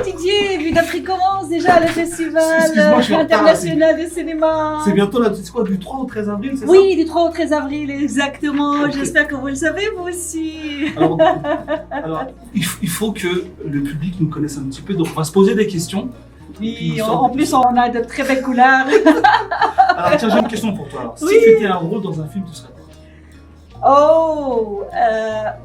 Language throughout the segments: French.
Didier, Vue d'Afrique commence déjà le festival international de cinéma. C'est bientôt là, c'est quoi, du 3 au 13 avril, c'est ça? Oui, du 3 au 13 avril, exactement. Okay. J'espère que vous le savez, vous aussi. Alors il faut que le public nous connaisse un petit peu, donc on va se poser des questions. Oui, en plus on a de très belles couleurs. Alors tiens, j'ai une question pour toi. Alors, oui. Si tu étais un rôle dans un film, tu serais quoi?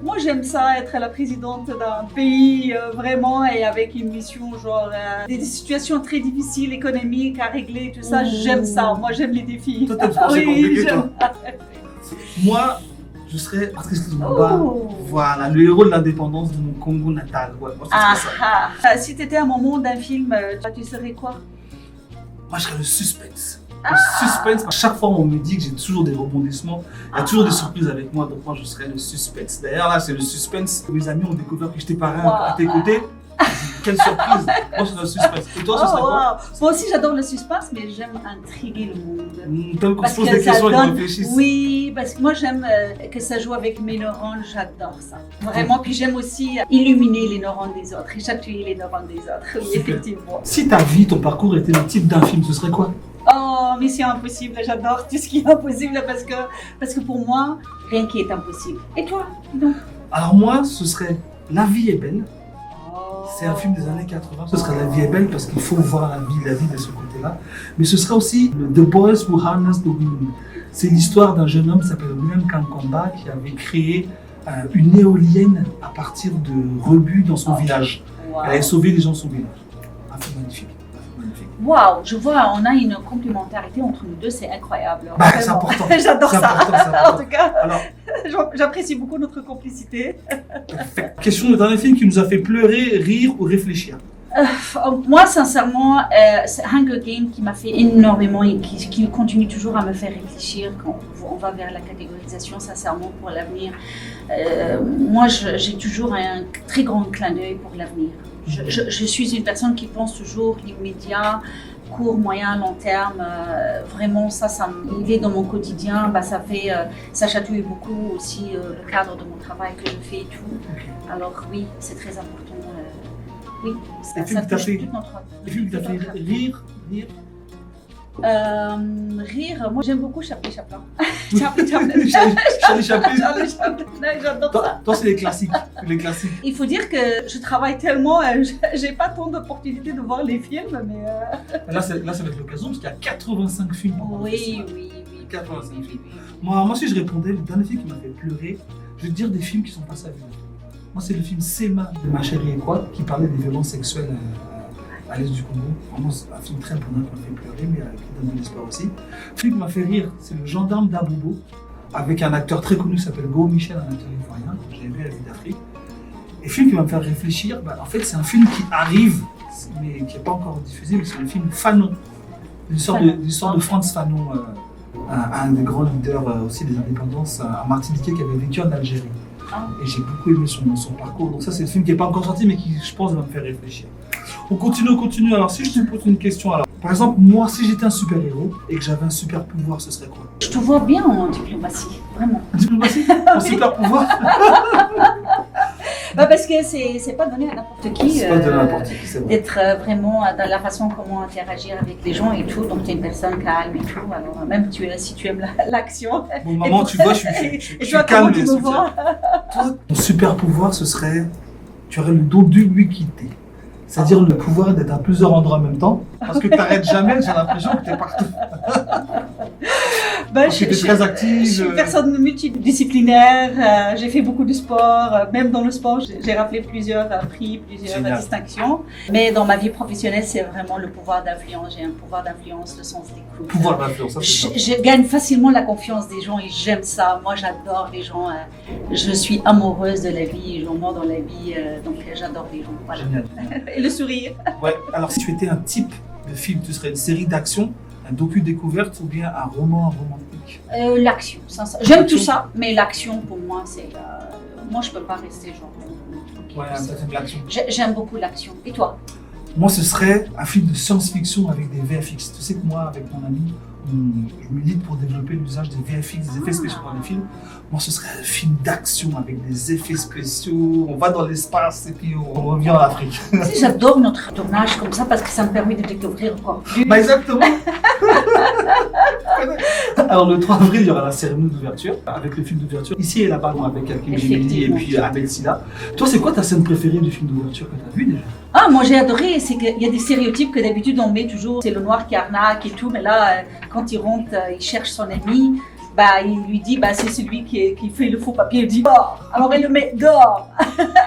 Moi j'aime ça, être la présidente d'un pays vraiment et avec une mission genre des situations très difficiles, économiques à régler, tout ça, j'aime ça. Moi j'aime les défis. Toi t'aimes ça, c'est compliqué toi. Moi, je serais, parce que c'est voilà, le héros de l'indépendance de mon Congo natal. Ouais, moi, ça. Si tu étais un moment d'un film, tu serais quoi? Moi je serais le suspense. Le suspense, à chaque fois on me dit que j'ai toujours des rebondissements, il y a toujours des surprises avec moi, donc moi je serais le suspense. D'ailleurs là c'est le suspense, mes amis ont découvert que j'étais parrain à tes côtés. Quelle surprise! Moi je serais le suspense. Et toi ce serait quoi? Moi aussi j'adore le suspense, mais j'aime intriguer le monde. T'aimes qu'on se pose des questions et qu'on réfléchisse? Oui, parce que moi j'aime que ça joue avec mes neurones, j'adore ça. Vraiment, puis j'aime aussi illuminer les neurones des autres et chatouiller les neurones des autres. Oui, effectivement. Si ta vie, ton parcours était le type d'un film, ce serait quoi? Oh, Mission Impossible, j'adore tout ce qui est impossible parce que pour moi, rien qui est impossible. Et toi, donc? Alors moi, ce serait La vie est belle. C'est un film des années 80. Ce serait La vie est belle parce qu'il faut voir la vie de ce côté-là. Mais ce serait aussi The Boys Who Harnessed the Wind. C'est l'histoire d'un jeune homme qui s'appelle William Kamkwamba qui avait créé une éolienne à partir de rebuts dans son village. Wow. Elle avait sauvé les gens de son village. Un film magnifique. Waouh, je vois, on a une complémentarité entre nous deux, c'est incroyable. Bah, c'est important. J'adore ça. Important. En tout cas, alors, j'apprécie beaucoup notre complicité. Question de dernier film qui nous a fait pleurer, rire ou réfléchir. Moi, sincèrement, c'est Hunger Games qui m'a fait énormément et qui continue toujours à me faire réfléchir quand on va vers la catégorisation, sincèrement, pour l'avenir. Moi, j'ai toujours un très grand clin d'œil pour l'avenir. Je suis une personne qui pense toujours l'immédiat, court, moyen, long terme. Vraiment, il est dans mon quotidien. Ça chatouille beaucoup aussi le cadre de mon travail que je fais et tout. Alors oui, c'est très important. Oui, ça touche toute notre vie. Les films qui t'ont fait rire? Rire, moi j'aime beaucoup Charlie Chaplin. Charlie Chaplin. J'adore ça. Toi, c'est les classiques. Il faut dire que je travaille tellement, j'ai pas tant d'opportunités de voir les films, mais. Là, ça va être l'occasion parce qu'il y a 85 films. Oui. 85 films. Moi, si je répondais, le dernier film qui m'a fait pleurer, je vais te dire des films qui sont passés à vue. Moi, c'est le film Selma de Ma chérie et quoi, qui parlait des violences sexuelles à l'est du Congo. Vraiment, c'est un film très prenant qui m'a fait pleurer, mais qui donne de l'espoir aussi. Le film qui m'a fait rire, c'est Le Gendarme d'Abobo, avec un acteur très connu qui s'appelle Go Michel, un acteur ivoirien, que j'ai vu à la Vue d'Afrique. Et le film qui va me faire réfléchir, en fait, c'est un film qui arrive, mais qui n'est pas encore diffusé, mais c'est le film Fanon. L'histoire de Frantz Fanon, un des grands leaders aussi des indépendances à Martiniquais qui avait vécu en Algérie. Et j'ai beaucoup aimé son parcours. Donc ça, c'est le film qui n'est pas encore sorti, mais qui, je pense, va me faire réfléchir. On continue. Alors, si je te pose une question, alors, par exemple, moi, si j'étais un super-héros et que j'avais un super-pouvoir, ce serait quoi? Je te vois bien en diplomatie, vraiment. Diplomatie? Un super-pouvoir? Parce que c'est pas donné à n'importe qui. C'est pas donné à n'importe qui, c'est vrai. D'être vraiment dans la façon comment interagir avec les gens et tout. Donc, tu es une personne calme et tout. Alors, même si tu aimes l'action. Bon, maman, tu vois, je suis calme. Tu me vois. Toi, ton super-pouvoir, ce serait, tu aurais le don d'ubiquité. C'est-à-dire le pouvoir d'être à plusieurs endroits en même temps, parce que tu n'arrêtes jamais, j'ai l'impression que tu es partout. Je suis très active. Je suis une personne multidisciplinaire, j'ai fait beaucoup de sport, même dans le sport j'ai raflé plusieurs prix, plusieurs distinctions. Mais dans ma vie professionnelle, c'est vraiment le pouvoir d'influence, j'ai un pouvoir d'influence, le sens d'écoute. Pouvoir d'influence, ça c'est ça. Je gagne facilement la confiance des gens et j'aime ça. Moi j'adore les gens, je suis amoureuse de la vie, j'en mors dans la vie, donc j'adore les gens. Voilà. Génial. Et le sourire. Ouais, alors si tu étais un type de film, tu serais une série d'action, un docu-découverte ou bien un roman romantique? L'action, j'aime tout ça, mais l'action pour moi c'est... moi je peux pas rester genre... Ouais, c'est de l'action. J'aime beaucoup l'action. Et toi? Moi ce serait un film de science-fiction avec des VFX. Tu sais que moi avec mon ami, je milite pour développer l'usage des VFX, des effets spéciaux dans les films. Moi, ce serait un film d'action avec des effets spéciaux. On va dans l'espace et puis on revient en Afrique. Si, j'adore notre tournage comme ça parce que ça me permet de découvrir encore plus. Bah exactement. Alors le 3 avril, il y aura la cérémonie d'ouverture avec le film d'ouverture. Ici et là-bas, avec Hakim Jemeli et puis Abel Silla. Toi, c'est quoi ta scène préférée du film d'ouverture que tu as vu déjà? Ah, moi j'ai adoré, c'est qu'il y a des stéréotypes que d'habitude on met toujours, c'est le noir qui arnaque et tout, mais là, quand il rentre, il cherche son ami, bah, il lui dit, bah, c'est celui qui fait le faux papier, il dit dehors, alors il le met dehors,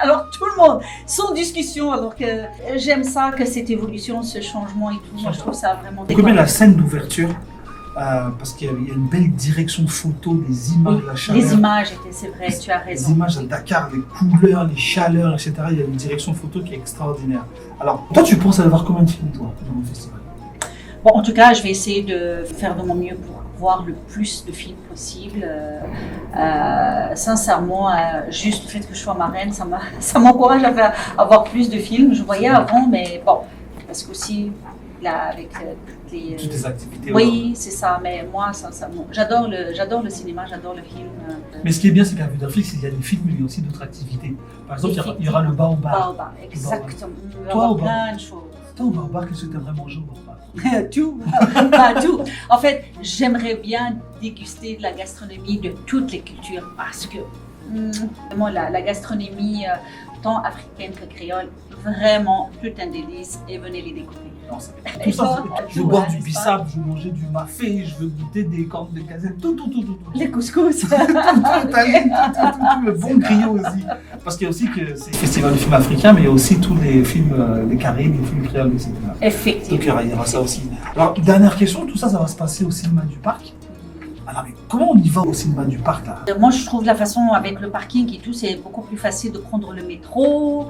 alors tout le monde, sans discussion, alors que j'aime ça, que cette évolution, ce changement et tout, moi je trouve ça vraiment déconnant. Combien la scène d'ouverture parce qu'il y a une belle direction photo, des images, la chaleur. Les images, c'est vrai, tu as raison. Les images à Dakar, les couleurs, les chaleurs, etc. Il y a une direction photo qui est extraordinaire. Alors, toi, tu penses aller voir combien de films, toi, dans le festival? Bon, en tout cas, je vais essayer de faire de mon mieux pour voir le plus de films possible. Sincèrement, juste le fait que je sois marraine, ça m'encourage à voir plus de films. Je voyais avant, mais bon, parce qu'aussi, là, avec toutes les activités. Oui, c'est ça, mais moi, sincèrement, j'adore le cinéma, j'adore le film. Mais ce qui est bien, c'est qu'à Netflix, il y a des films, mais il y a aussi d'autres activités. Par exemple, il y aura le Baobab. Baobab, exactement. Il y aura plein de choses. Toi, au Baobab, qu'est-ce que tu aimerais manger au Baobab? Tout, pas tout. En fait, j'aimerais bien déguster de la gastronomie de toutes les cultures parce que vraiment la gastronomie tant africaine que créole, vraiment tout un délice et venez les découvrir. Non, tout ça, je veux boire du bissap, je veux manger du mafé, je veux goûter des cornes de gazelle, tout. Les couscous. tout, le bon griot aussi. Parce qu'il y a aussi que c'est le festival du film africain, mais il y a aussi tous les films, les Caraïbes, les films créoles, etc. Effectivement. Donc il y aura ça aussi. Alors, dernière question, tout ça va se passer au cinéma du Parc. Alors, mais comment on y va au cinéma du Parc là? Moi, je trouve la façon avec le parking et tout, c'est beaucoup plus facile de prendre le métro.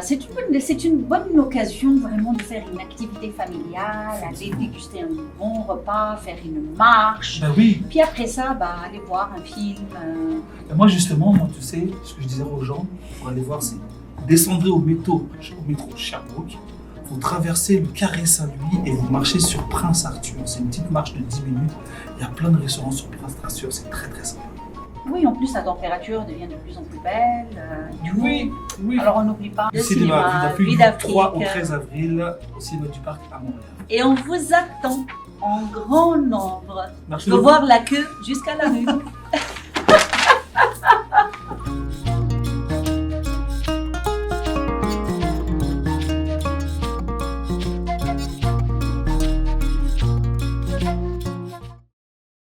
C'est une bonne occasion vraiment de faire une activité familiale, aller déguster un bon repas, faire une marche. Ben oui. Puis après ça, aller voir un film. Et moi justement, tu sais, ce que je disais aux gens pour aller voir, c'est descendrez au métro Sherbrooke, vous traversez le Carré Saint-Louis et vous marchez sur Prince Arthur. C'est une petite marche de 10 minutes. Il y a plein de restaurants sur Prince Arthur, c'est très très sympa. Oui, en plus la température devient de plus en plus belle. Oui. Alors on n'oublie pas le cinéma Vue d'Afrique du 3 au 13 avril au cinéma du Parc à Montréal. Et on vous attend en grand nombre. Merci de voir la queue jusqu'à la rue.